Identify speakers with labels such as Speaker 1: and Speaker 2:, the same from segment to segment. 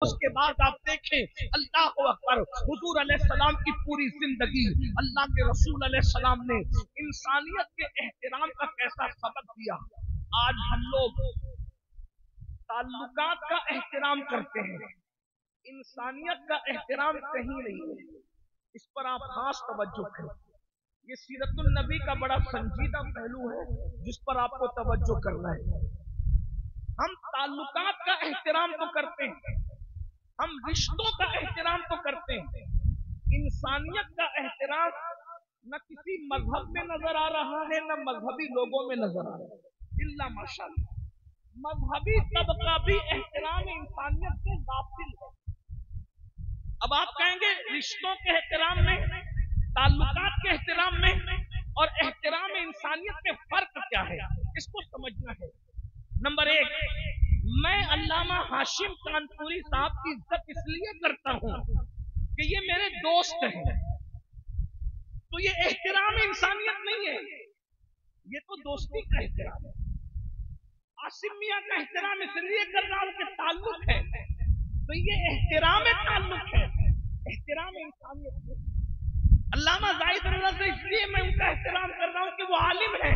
Speaker 1: اس کے بعد آپ دیکھیں اللہ اکبر حضور علیہ السلام کی پوری زندگی اللہ کے رسول علیہ السلام نے انسانیت کے احترام کا کیسا سبق دیا. آج ہم لوگ تعلقات کا احترام کرتے ہیں, انسانیت کا احترام کہیں نہیں ہے. اس پر آپ خاص توجہ کریں. یہ سیرت النبی کا بڑا سنجیدہ پہلو ہے جس پر آپ کو توجہ کرنا ہے. ہم تعلقات کا احترام تو کرتے ہیں, ہم رشتوں کا احترام تو کرتے ہیں, انسانیت کا احترام نہ کسی مذہب میں نظر آ رہا ہے نہ مذہبی لوگوں میں نظر آ رہا ہے. الا ماشاءاللہ مذہبی طبقہ بھی احترام انسانیت سے غافل ہے. اب آپ کہیں گے رشتوں کے احترام میں, تعلقات کے احترام میں اور احترام انسانیت کے فرق کیا ہے؟ اس کو سمجھنا ہے. نمبر ایک, میں علامہ ہاشم کانپوری صاحب کی عزت اس لیے کرتا ہوں کہ یہ میرے دوست ہیں, تو یہ احترام انسانیت نہیں ہے, یہ تو دوستی کا احترام ہے. عاصم میاں کا احترام اس لیے کر رہا ہوں کہ تعلق ہے, تو یہ احترام تعلق ہے, احترام انسانیت ہے. علامہ زاہد اللہ سے اس لیے میں ان کا احترام کر رہا ہوں کہ وہ عالم ہے,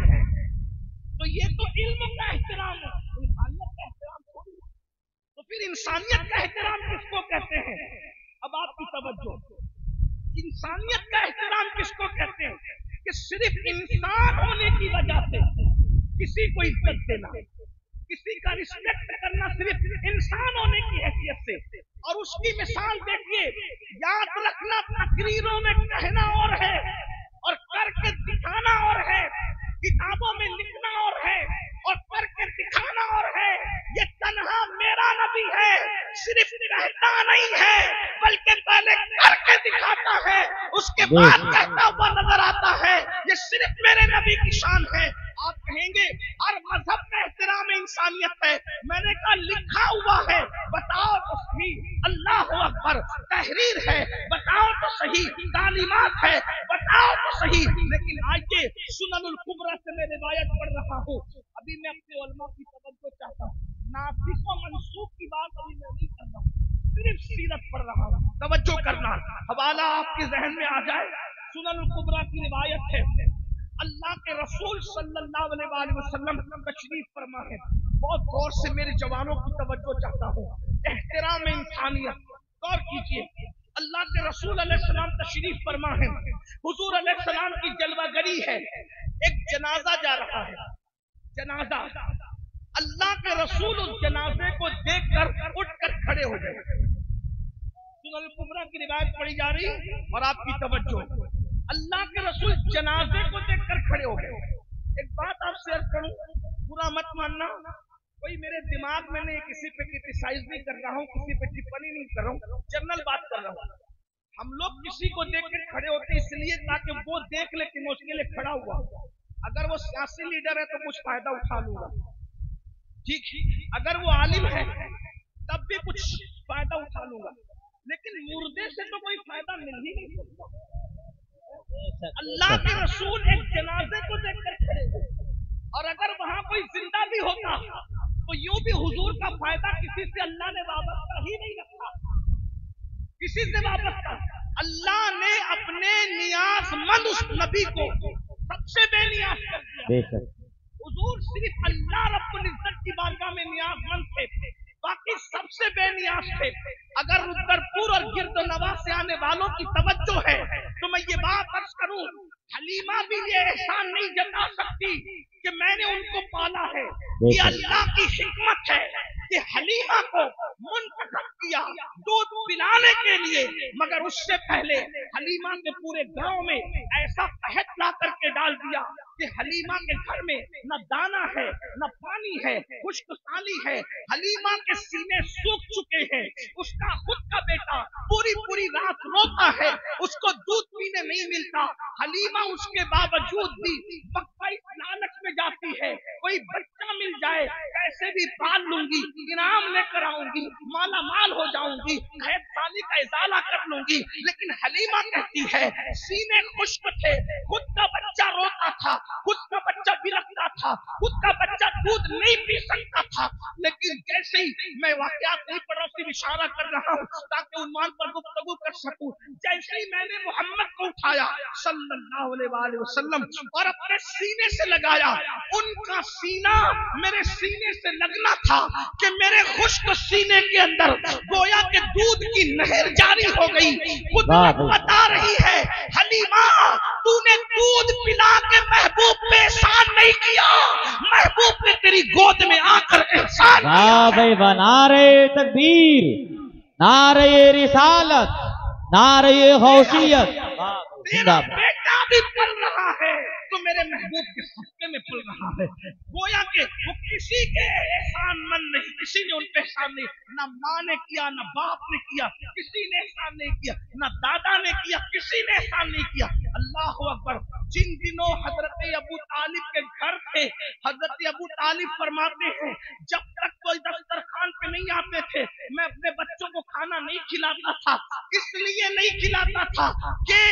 Speaker 1: تو یہ تو علم کا احترام ہے, انسانیت کا احترام تھوڑی ہے. تو پھر انسانیت کا احترام کس کو کہتے ہیں؟ اب آپ کی توجہ, انسانیت کا احترام کس کو کہتے ہیں کہ صرف انسان ہونے کی وجہ سے کسی کو عزت دینا, کسی کا رسپیکٹ کرنا صرف انسان ہونے کی حیثیت سے. اور اس کی مثال دیکھیے, یاد رکھنا تقریروں میں کہنا اور ہے اور کر کے دکھانا اور ہے, کتابوں میں لکھنا اور ہے اور کر کے دکھانا اور ہے. یہ تنہا میرا نبی ہے, صرف کہتا نہیں ہے بلکہ پہلے کر کے دکھاتا ہے, اس کے بعد کہتا ہوا نظر آتا ہے. یہ صرف میرے نبی کی شان ہے. آپ کہیں گے ہر مذہب کا احترام انسانیت ہے, میں نے کہا لکھا ہوا ہے, بتاؤ تو صحیح. اللہ اکبر, تحریر ہے, بتاؤ تو صحیح. تعلیمات ہے, بتاؤ تو صحیح. لیکن آئیے سنن الکبریٰ سے میں روایت پڑھ رہا ہوں. ابھی میں اپنے علماء کی توجہ چاہتا ہوں, ناسخ و منسوخ کی بات ابھی میں نہیں کر رہا ہوں, صرف سیرت پڑھ رہا ہوں. توجہ کرنا, حوالہ آپ کے ذہن میں آ جائے. سنن الکبریٰ کی روایت ہے, اللہ کے رسول صلی اللہ علیہ وآلہ وسلم تشریف فرما ہے. بہت غور سے میرے جوانوں کی توجہ چاہتا ہوں. احترام انسانیت, غور کیجیے. اللہ کے رسول علیہ السلام تشریف فرما ہے, حضور علیہ السلام کی جلوہ گری ہے. ایک جنازہ جا رہا ہے, جنازہ. اللہ کے رسول اس جنازے کو دیکھ کر اٹھ کر کھڑے ہو گئے. سنن الکبریٰ کی روایت پڑھی جا رہی اور آپ کی توجہ, اللہ کے رسول جنازے کو دیکھ کر کھڑے ہو گئے. ایک بات آپ سے عرض کروں, برا مت ماننا, کوئی میرے دماغ میں نہیں, کسی پہ کرٹیسائز نہیں کر رہا ہوں, کسی پہ ٹپنی نہیں کر رہا ہوں, جنرل بات کر رہا ہوں. ہم لوگ کسی کو دیکھ کے کھڑے ہوتے اس لیے تاکہ وہ دیکھ لے کہ میں اس کے لیے کھڑا ہوا. اگر وہ سیاسی لیڈر ہے تو کچھ فائدہ اٹھا لوں گا, ٹھیک. اگر وہ عالم ہے تب بھی کچھ فائدہ اٹھا لوں گا, لیکن مردے سے تو کوئی فائدہ مل ہی نہیں سکتا. اللہ کے رسول ایک جنازے کو دیکھ کر کھڑے ہوئے, اور اگر وہاں کوئی زندہ بھی ہوتا تو یوں بھی حضور کا فائدہ کسی سے اللہ نے وابستہ ہی نہیں رکھا, کسی سے وابستہ. اللہ نے اپنے نیاز مند اس نبی کو سب سے بے نیاز کر دیا. حضور صرف اللہ رب العزت کی بارگاہ میں نیاز مند تھے, باقی سب سے بے نیاز تھے. اگر رودرپور اور گرد و نواح سے آنے والوں کی توجہ ہے تو میں یہ بات عرض کروں, حلیمہ بھی یہ احسان نہیں جتا سکتی کہ میں نے ان کو پالا ہے. یہ اللہ کی حکمت ہے کہ حلیمہ کو منتخب کیا دودھ پلانے کے لیے, مگر اس سے پہلے حلیمہ کے پورے گاؤں میں ایسا قحط لا کر کے ڈال دیا کہ حلیمہ کے گھر میں نہ دانا ہے نہ پانی ہے, خشک سالی ہے. حلیمہ کے سینے سوکھ چکے ہیں, اس کا خود کا بیٹا پوری پوری رات روتا ہے, اس کو دودھ پینے نہیں ملتا. حلیمہ اس کے باوجود بھی مکہ لالچ میں جاتی ہے, کوئی بچہ مل جائے کیسے بھی پال لوں گی, انعام لے کر آؤں گی, مالا مال ہو جاؤں گی, قحط سالی کا ازالہ کر لوں گی. لیکن حلیمہ کہتی ہے سینے خشک تھے, خود کا بچہ बच्चा रोता था, खुद का बच्चा बिलखता था, खुद का बच्चा दूध नहीं पी सकता था, लेकिन जैसे ही मैं वाकयात नहीं पढ़ रहा हूं, सिर्फ इशारा कर रहा हूं ताकि उन्वान पर गुफ्तगू कर सकूं, जैसे ही मैंने मोहम्मद को उठाया सल्लल्लाहु अलैहि वसल्लम और अपने सीने से लगाया, उनका सीना मेरे सीने से लगना था कि मेरे खुश्क सीने के अंदर गोया के दूध की नहर जारी हो गई। कुदरत बता रही है, हलीमा तूने दूध पिला के महबूब पे एहसान नहीं किया, महबूब ने तेरी गोद में आकर एहसान किया।
Speaker 2: नारे तकबीर, नारे रिसालत, नारे गौसियत।
Speaker 1: तेरा बेटा भी पल रहा है तो मेरे महबूब के सदके में पल रहा है। गोया के वो किसी के एहसान मन नहीं, किसी ने उन पे एहसान नहीं, ना माँ ने किया, ना बाप ने किया, किसी ने एहसान नहीं किया, ना दादा ने किया, किसी ने एहसान नहीं किया। अल्लाह अकबर। जिन दिनों हजरत अबू तालिब के घर थे, हजरत अबू तालिब फरमाते हैं जब तक कोई दस्तरखान पे नहीं आते थे मैं अपने बच्चों को खाना नहीं खिलाता था, इसलिए नहीं खिलाता था कि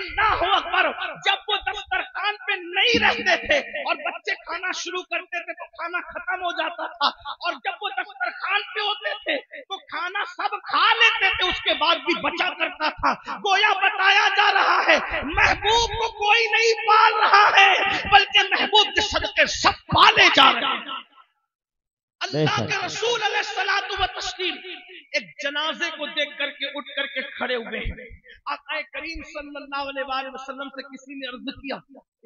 Speaker 1: अल्लाह अकबर जब वो दस्तरखान पे नहीं रहते थे और बच्चे खाना शुरू करते थे तो खाना खत्म हो जाता था, और जब वो दस्तरखान पे होते थे तो खाना सब खा लेते थे, उसके बाद भी बचा करता था। गोया बताया जा रहा है महबूब को कोई नहीं पाल रहा है, बल्कि महबूब के सदके सब पाले जा रहे हैं। अल्लाह के रसूल अलैहिस्सलातु व तस्लीम एक जनाजे को देख करके उठ करके खड़े हुए हैं। आक़ा करीम सल्लल्लाहु अलैहि वसल्लम से किसी ने अर्ज किया,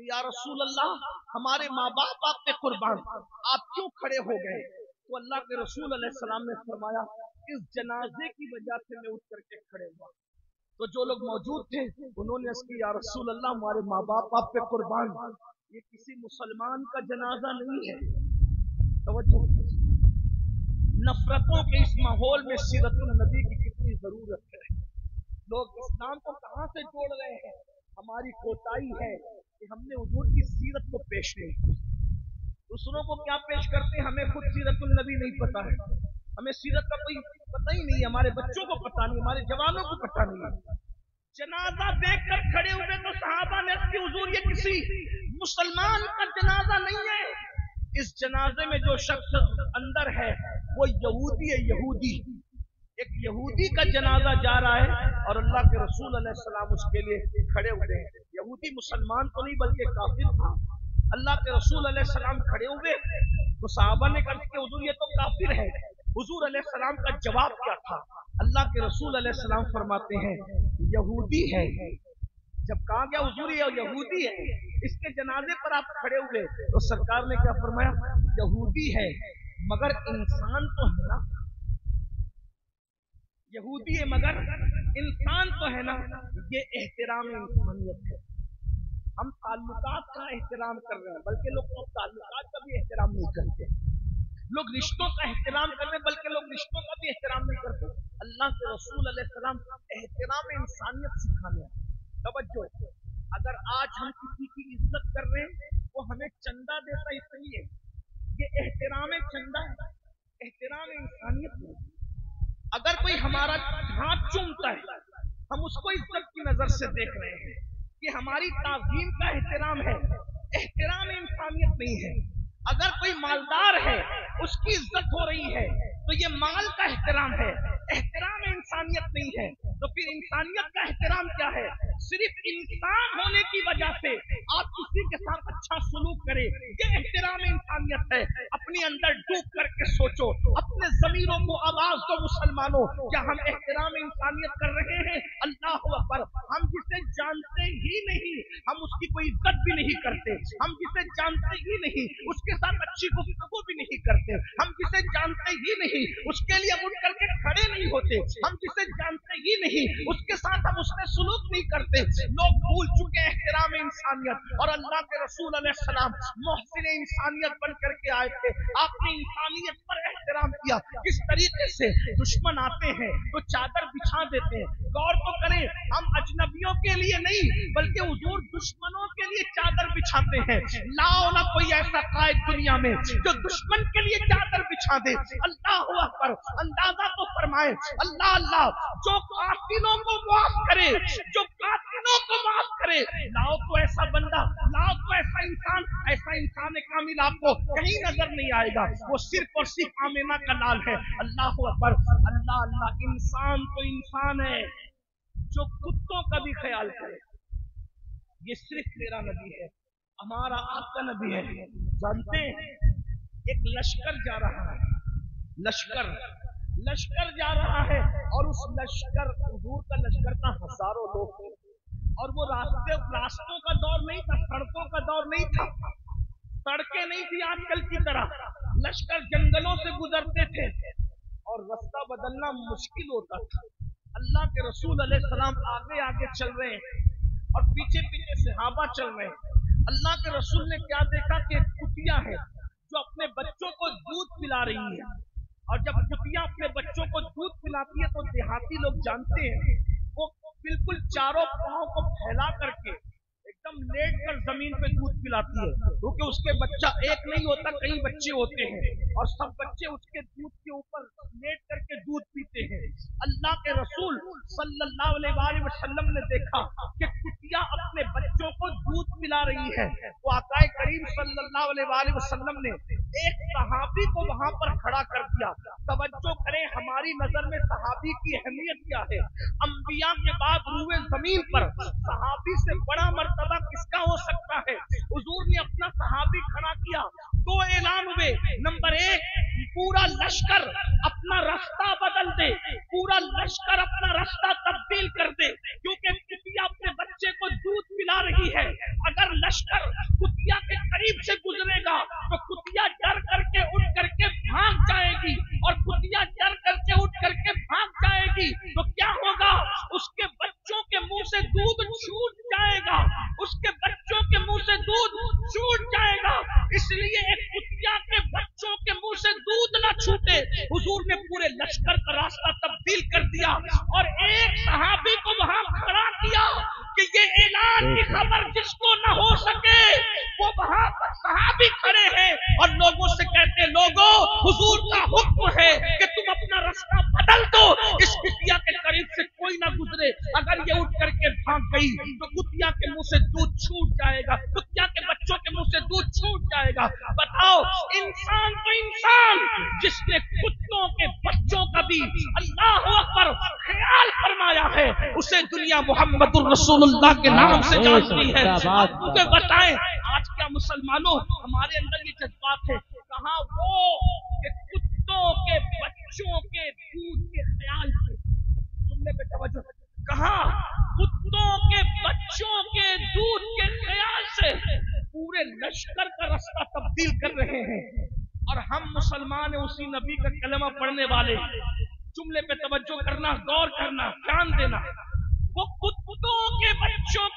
Speaker 1: या रसूल अल्लाह हमारे माँ बाप आप पे कुर्बान, आप क्यों खड़े हो गए? तो अल्लाह के रसूल अलैहिस्सलाम ने फरमाया इस जनाजे की वजह से मैं उठ करके खड़े हुआ। तो जो लोग मौजूद थे उन्होंने अर्ज किया, या रसूल अल्लाह हमारे माँ बाप आप पे कुर्बान, ये किसी मुसलमान का जनाजा नहीं है। तवज्जो, नफरतों के इस माहौल में सीरतुन नबी की कितनी जरूरत है। लोग इस्लाम को कहां से जोड़ रहे हैं? हमारी कोताही है कि हमने हुजूर की सीरत को पेश नहीं किया। दूसरों को क्या पेश करते हैं, हमें खुद सीरतुन नबी नहीं पता है, हमें सीरत का कोई पता ही नहीं है, हमारे बच्चों को पता नहीं, हमारे जवानों को पता नहीं है। जनाजा देखकर खड़े हुए तो सहाबा ने कहा हुजूर ये किसी मुसलमान का जनाजा नहीं है, इस जनाजे में जो शख्स अंदर है वो यहूदी है। यहूदी, एक यहूदी का जनाजा जा रहा है और अल्लाह के रसूल अलैहिस्सलाम उसके लिए खड़े हुए हैं। यहूदी मुसलमान तो नहीं बल्कि काफिर था। अल्लाह के रसूल अलैहिस्सलाम खड़े हुए तो सहाबा ने कहा कि हुजूर ये तो काफिर है। हुजूर अलैहिस्सलाम का जवाब क्या था? अल्लाह के रसूल अलैहिस्सलाम फरमाते हैं यहूदी है। जब कहा गया हुजूर ये यहूदी है, इसके जनाजे पर आप खड़े हुए, तो सरकार ने क्या फरमाया? यहूदी है मगर इंसान तो है ना, यहूदी है मगर इंसान तो है ना। ये एहतराम इंसानियत है। हम ताल्लुकात का एहतराम कर रहे हैं, बल्कि लोग तो ताल्लुकात का भी एहतराम नहीं करते। लोग रिश्तों का एहतराम कर रहे हैं, बल्कि लोग रिश्तों का भी एहतराम नहीं करते। अल्लाह के रसूल अलैहिस्सलाम एहतराम इंसानियत सिखाने आए। तवज्जो, अगर आज हम किसी की इज्जत कर रहे हैं वो हमें चंदा देता इसलिए, ये एहतराम चंदा है, एहतराम इंसानियत नहीं। अगर कोई हमारा हाथ चूमता है हम उसको इज्जत की नजर से देख रहे हैं, ये हमारी ताज़ीम का एहतराम है, एहतराम इंसानियत नहीं है। अगर कोई मालदार है उसकी इज्जत हो रही है तो ये माल का एहतराम है, एहतराम इंसानियत नहीं है। तो फिर इंसानियत का एहतराम क्या है? सिर्फ इंसान होने की वजह से आप किसी के साथ अच्छा सलूक करें, ये एहतराम इंसानियत है। अपने अंदर डूब करके सोचो, अपने ज़मीरों को आवाज दो मुसलमानों, क्या हम एहतराम इंसानियत कर रहे हैं? अल्लाह अकबर। हम जिसे जानते ही नहीं हम उसकी कोई इज्जत भी नहीं करते, हम जिसे जानते ही नहीं उसके साथ अच्छी गुफ्तगू भी नहीं करते, हम जिसे जानते ही नहीं उसके लिए उठ करके खड़े नहीं होते, हम जिसे जानते ही नहीं उसके साथ हम उससे सुलूक नहीं करते। लोग भूल चुके एहतराम इंसानियत, और अल्लाह के रसूल अलैहिस्सलाम मोहसिन इंसानियत बन करके आए थे। आपने इंसानियत पर एहतराम किया। किस तरीके से दुश्मन आते हैं तो चादर बिछा देते हैं। गौर तो करें, हम अजनबियों के लिए नहीं बल्कि हुजूर दुश्मनों के लिए चादर बिछाते हैं। लाओ ना कोई ऐसा कायद दुनिया में जो दुश्मन के लिए चादर बिछा दे। अल्लाह अकबर। अंदाजा तो फरमाए, अल्लाह अल्लाह, जो कातिलों को माफ करे, जो कातिलों तीनों को माफ करे। लाओ तो ऐसा बंदा, लाओ तो ऐसा इंसान कामिल आपको कहीं नजर नहीं आएगा। वो सिर्फ और सिर्फ आमिना का लाल है। अल्लाह अकबर, अल्लाह अल्लाह। इंसान तो इंसान है जो कुत्तों का भी ख्याल करे। ये सिर्फ तेरा नबी है, हमारा आपका नबी है। जानते हैं, एक लश्कर जा रहा है, लश्कर जा रहा है, और उस लश्कर, हुजूर का लश्कर का हजारों लोग थे, और वो रास्तों का दौर नहीं था, सड़कों का दौर नहीं था, सड़कें नहीं थी आजकल की तरह। लश्कर जंगलों से गुजरते थे और रास्ता बदलना मुश्किल होता था। अल्लाह के रसूल अलैहिस्सलाम आगे आगे चल रहे हैं और पीछे पीछे सहाबा चल रहे हैं। अल्लाह के रसूल ने क्या देखा कि एक कुतिया है जो अपने बच्चों को दूध पिला रही है। और जब कुतिया अपने बच्चों को दूध पिलाती है तो देहाती लोग जानते हैं, वो बिल्कुल चारों पांव को फैला करके एकदम लेट कर जमीन पे दूध पिलाती है, क्योंकि उसके बच्चा एक नहीं होता, कई बच्चे होते हैं और सब बच्चे उसके दूध के ऊपर लेट करके दूध पीते हैं। अल्लाह के रसूल सल्लल्लाहु अलैहि वसल्लम ने देखा कि कुतिया अपने बच्चों को दूध पिला रही है। तो आका करीम सल्लल्लाहु अलैहि वसल्लम ने एक सहाबी को वहां पर खड़ा कर दिया। तवज्जो करें, हमारी नजर में सहाबी की अहमियत क्या है। अंबिया के बाद रूए जमीन पर सहाबी से बड़ा मर्तबा किसका हो सकता है। हुजूर ने अपना सहाबी खड़ा किया, दो ऐलान हुए। नंबर एक, पूरा लश्कर अपना रास्ता बदल दे, पूरा लश्कर अपना रास्ता तब्दील कर दे, क्योंकि कुतिया अपने बच्चे को दूध पिला रही है। अगर लश्कर कुतिया के करीब से गुजरेगा तो कुतिया डर करके उठ करके भाग जाएगी, और कुतिया डर करके उठ करके भाग जाएगी तो क्या होगा, उसके बच्चों के मुंह से दूध छूट जाएगा, उसके बच्चों के मुंह से दूध छूट जाएगा। इसलिए एक कुतिया के बच्चों के मुंह से दूध न छूटे, हुजूर ने पूरे लश्कर का रास्ता तब्दील कर दिया और एक सहाबी को वहां खड़ा किया कि ये ऐलान की खबर जिसको न हो सके वो वहां पर सहाबी खड़े हैं और लोगों से कहते, लोगों हुजूर का हुक्म है कि तुम अपना रास्ता बदल दो, इस कुतिया के करीब से कोई ना गुजरे। अगर ये उठ करके भाग गई तो कुतिया के मुंह से दूध छूट जाएगा, कुतिया के बच्चों के मुंह से दूध छूट जाएगा। बताओ, इंसान तो इंसान जिसने कुत्तों के बच्चों का भी अल्लाह अकबर ख्याल फरमाया है, उसे दुनिया मोहम्मदुर रसूलुल्लाह के नाम से जानती है। मुझे बताएं, आज क्या मुसलमानों हमारे अंदर ये जज्बात है? कहाँ वो कि कुत्तों के बच्चों के दूध के ख्याल से, जुमले पे तवज्जो, कहाँ कुत्तों के बच्चों के दूध के ख्याल से पूरे लश्कर का रास्ता तब्दील कर रहे हैं। और हम मुसलमान हैं, उसी नबी का कलमा पढ़ने वाले। जुमले पे तवज्जो करना, गौर करना, ध्यान देना। वो कुत्तों के बच्चों